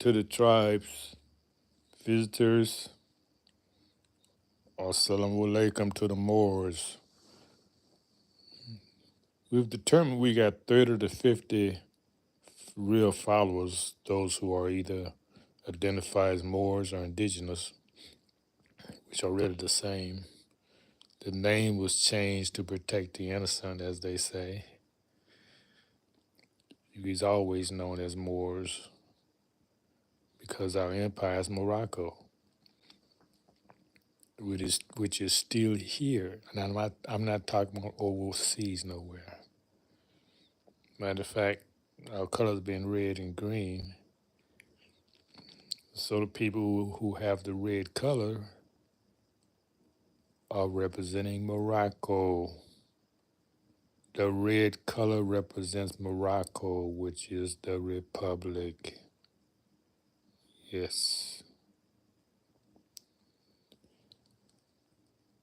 to the tribes, visitors, assalamu alaikum to the Moors. We've determined we got 30 to 50 real followers, those who are either identify as Moors or indigenous, which are really the same. The name was changed to protect the innocent, as they say. He's always known as Moors because our empire is Morocco, which is still here. And I'm not talking about overseas nowhere. Matter of fact, our colors being red and green. So the people who have the red color are representing Morocco. The red color represents Morocco, which is the republic. Yes.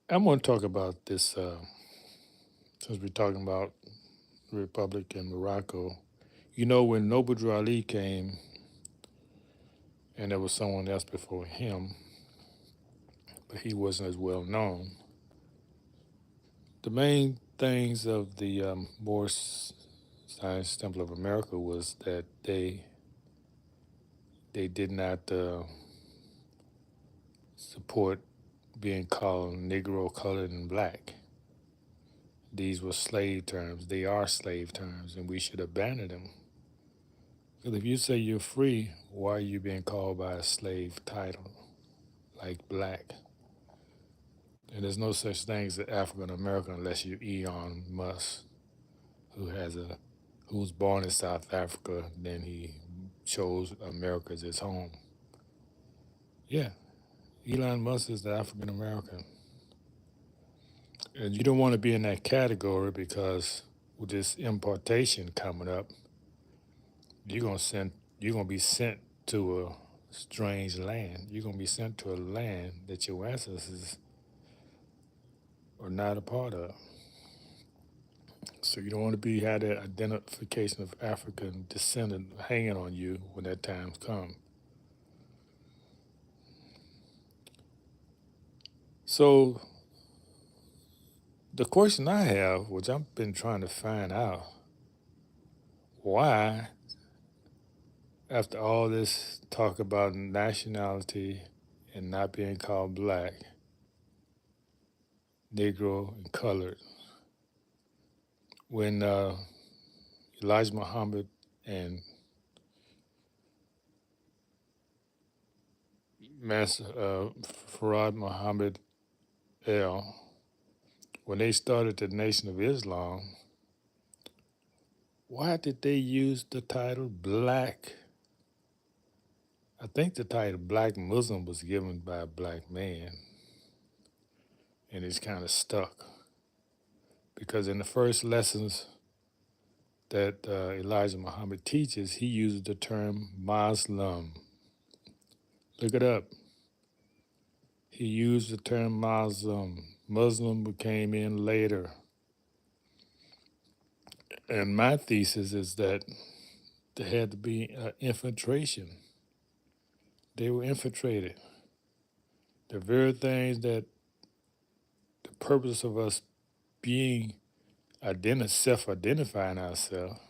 I'm going to talk about this since we're talking about the republic in Morocco. You know, when Noble Drew Ali came, and there was someone else before him, but he wasn't as well known. The main things of the Moorish Science Temple of America was that they did not support being called Negro, colored, and black. These were slave terms. They are slave terms, and we should abandon them. Because if you say you're free, why are you being called by a slave title like black? And there's no such thing as an African American unless you're Elon Musk, who's born in South Africa, then he chose America as his home. Yeah, Elon Musk is the African American. And you don't want to be in that category because with this importation coming up, you're gonna be sent to a strange land. You're gonna be sent to a land that your ancestors are not a part of. So you don't want to be had that identification of African descendant hanging on you when that time comes. So the question I have, which I've been trying to find out, why, after all this talk about nationality and not being called black, Negro, and colored, when Elijah Muhammad and Master Farad Muhammad El, when they started the Nation of Islam, why did they use the title black? I think the title black Muslim was given by a black man, and it's kind of stuck. Because in the first lessons that Elijah Muhammad teaches, he uses the term Muslim. Look it up. He used the term Muslim. Muslim came in later. And my thesis is that there had to be infiltration. They were infiltrated. The very things that the purpose of us being self-identifying ourselves,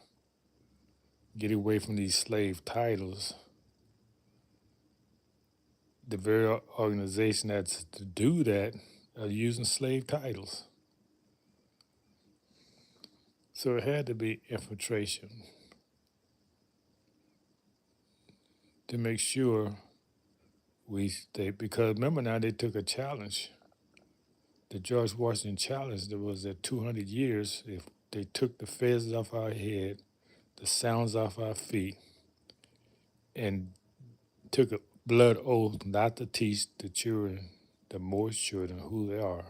get away from these slave titles, the very organization that's to do that are using slave titles. So it had to be infiltration to make sure we stay, because remember now they took a challenge. The George Washington challenge that was at 200 years, if they took the feathers off our head, the sounds off our feet, and took a blood oath not to teach the children, the Moorish children, who they are,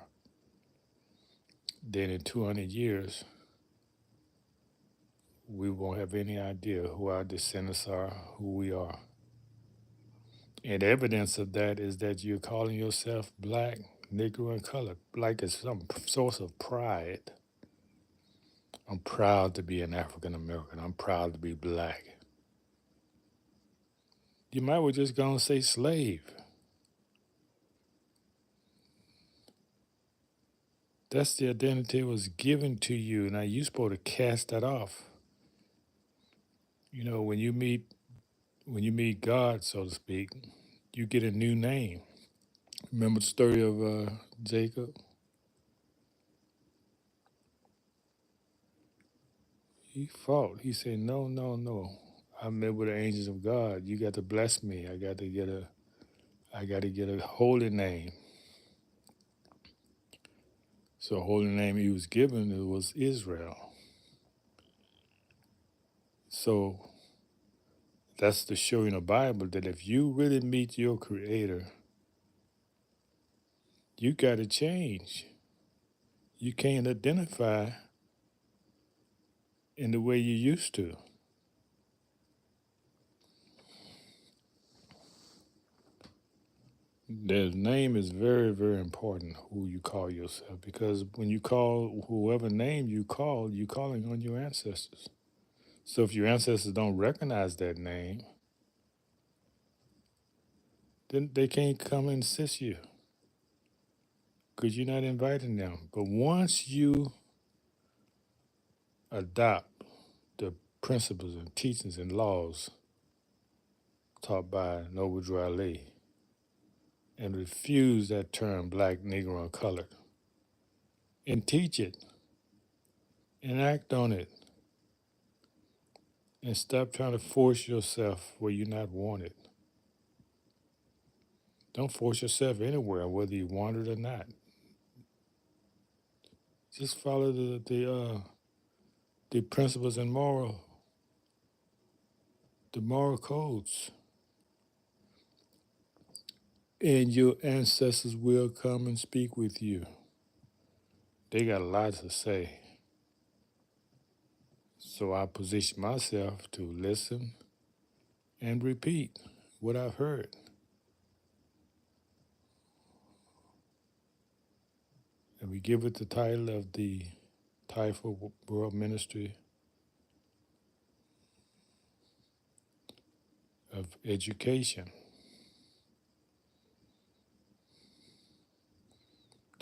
then in 200 years, we won't have any idea who our descendants are, who we are. And evidence of that is that you're calling yourself black, Negro, and colored, like it's some source of pride. I'm proud to be an African American. I'm proud to be black. You might well just go and say slave. That's the identity that was given to you. Now you're supposed to cast that off. You know, when you meet God, so to speak, you get a new name. Remember the story of Jacob? He fought. He said, "No, no, no. I'm met with the angels of God. You got to bless me. I got to get a holy name." So holy name he was given it was Israel. So that's to show in the Bible that if you really meet your Creator, you got to change. You can't identify in the way you used to. The name is very, very important who you call yourself because when you call whoever name you call, you're calling on your ancestors. So if your ancestors don't recognize that name, then they can't come and assist you because you're not inviting them. But once you adopt the principles and teachings and laws taught by Noble Drew Ali and refuse that term black, Negro, and colored and teach it and act on it and stop trying to force yourself where you're not wanted. Don't force yourself anywhere, whether you want it or not. Just follow the principles and the moral codes, and your ancestors will come and speak with you. They got a lot to say, so I position myself to listen and repeat what I've heard. And we give it the title of the TAIFA World Ministry of Education.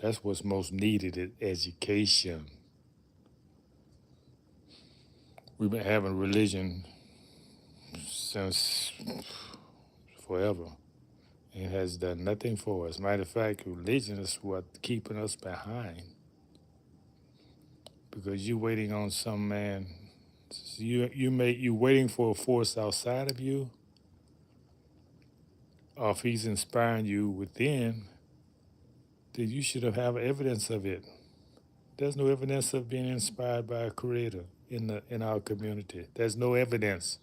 That's what's most needed is education. We've been having religion since forever. It has done nothing for us. Matter of fact, religion is what keeping us behind. Because you're waiting on some man, you waiting for a force outside of you, or if he's inspiring you within, then you should have evidence of it. There's no evidence of being inspired by a creator in our community. There's no evidence.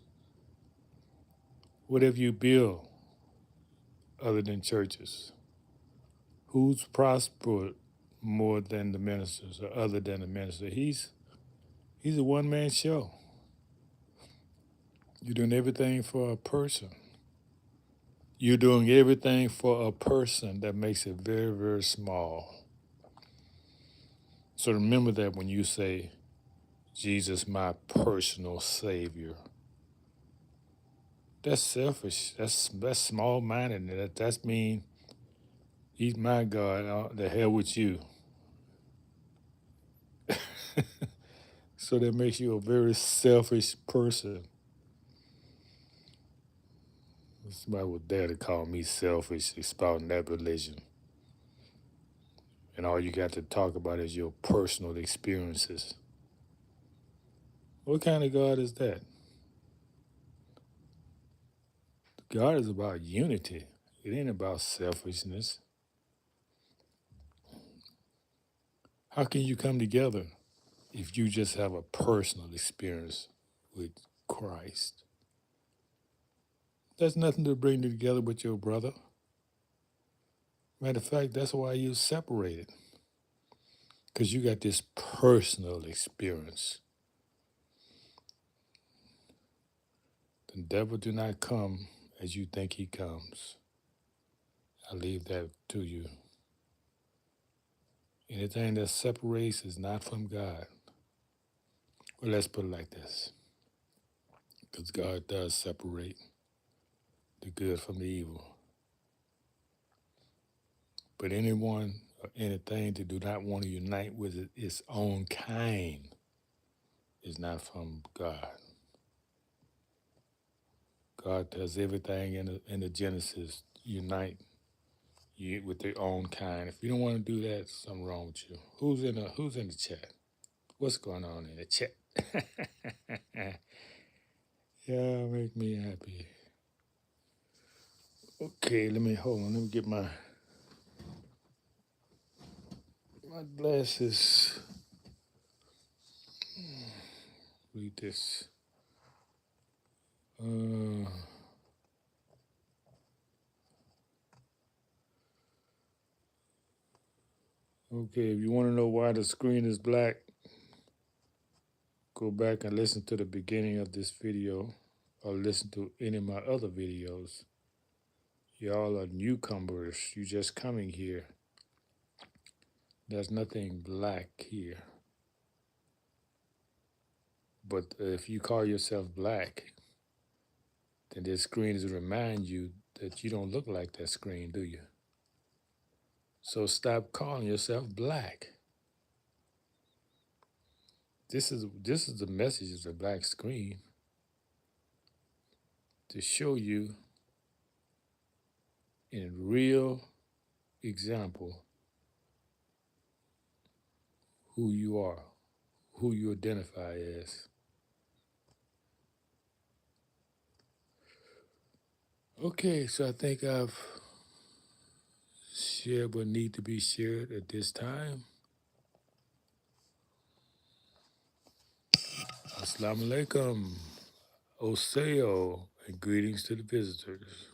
Whatever you build other than churches, who's prospered more than the ministers or other than the minister? He's a one man show. You're doing everything for a person. You're doing everything for a person that makes it very, very small. So remember that when you say, Jesus, my personal Savior, that's selfish. That's small minded. That's mean he's my God. The hell with you. So that makes you a very selfish person. Somebody would dare to call me selfish, spouting that religion. And all you got to talk about is your personal experiences. What kind of God is that? God is about unity. It ain't about selfishness. How can you come together if you just have a personal experience with Christ? There's nothing to bring you together with your brother. Matter of fact, that's why you're separated. Because you got this personal experience. The devil do not come as you think he comes. I leave that to you. Anything that separates is not from God. Well, let's put it like this. Because God does separate. the good from the evil. But anyone or anything that do not want to unite with its own kind is not from God. God does everything in the Genesis unite you with their own kind. If you don't want to do that, something wrong with you. Who's in the chat? What's going on in the chat? Yeah, make me happy. Okay, let me hold on. Let me get my glasses. Read this. Okay, if you want to know why the screen is black, go back and listen to the beginning of this video or listen to any of my other videos. Y'all are newcomers. You just coming here. There's nothing black here. But if you call yourself black, then this screen is to remind you that you don't look like that screen, do you? So stop calling yourself black. This is the message of the black screen, to show you in real example who you are, who you identify as. Okay, so I think I've shared what need to be shared at this time. Assalamu alaikum, Oseo, and greetings to the visitors.